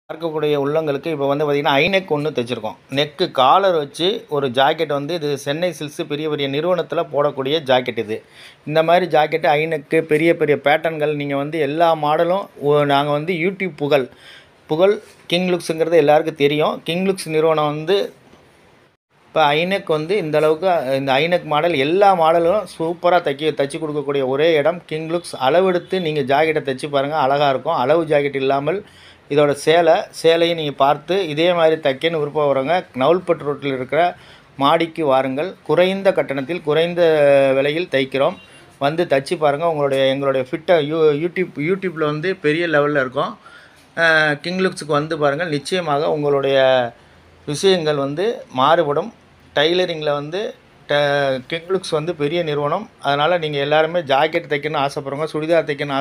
பார்க்கக்கூடிய உள்ளங்களுக்கு இப்போ வந்து பார்த்திங்கன்னா ஐநெக் ஒன்று தைச்சிருக்கோம். நெக்கு காலர் வச்சு ஒரு ஜாக்கெட் வந்து இது சென்னை சில்க்ஸு பெரிய பெரிய நிறுவனத்தில் போடக்கூடிய ஜாக்கெட் இது. இந்த மாதிரி ஜாக்கெட்டு ஐநெக்கு பெரிய பெரிய பேட்டர்ன்கள் நீங்கள் வந்து எல்லா மாடலும் நாங்கள் வந்து யூடியூப் புகழ் கிங் லுக்ஸுங்கிறது எல்லாருக்கும் தெரியும். கிங் லுக்ஸ் நிறுவனம் வந்து இப்போ ஐநெக் வந்து இந்த அளவுக்கு இந்த ஐநெக் மாடல் எல்லா மாடலும் சூப்பராக தைச்சி கொடுக்கக்கூடிய ஒரே இடம் கிங் லுக்ஸ். அளவெடுத்து நீங்கள் ஜாக்கெட்டை தைச்சி பாருங்கள், அழகாக இருக்கும். அளவு ஜாக்கெட் இல்லாமல் இதோட சேலையும் நீங்கள் பார்த்து இதே மாதிரி தைக்கன்னு விருப்பம் வரவங்க நவுல்பட்டு ரோட்டில் இருக்கிற மாடிக்கு வாருங்கள். குறைந்த கட்டணத்தில் குறைந்த விலையில் தைக்கிறோம். வந்து தைச்சி பாருங்கள். எங்களுடைய ஃபிட்டை யூடியூப்பில் வந்து பெரிய லெவலில் இருக்கும். கிங் லுக்ஸுக்கு வந்து பாருங்கள். நிச்சயமாக உங்களுடைய விஷயங்கள் வந்து மாறுபடும். டைலரிங்கில் வந்து கிங் லுக்ஸ் வந்து பெரிய நிறுவனம். அதனால் நீங்கள் எல்லாருமே ஜாக்கெட் தைக்கணும்னு ஆசைப்படுறவங்க, சுடிதார் தைக்கணும்னு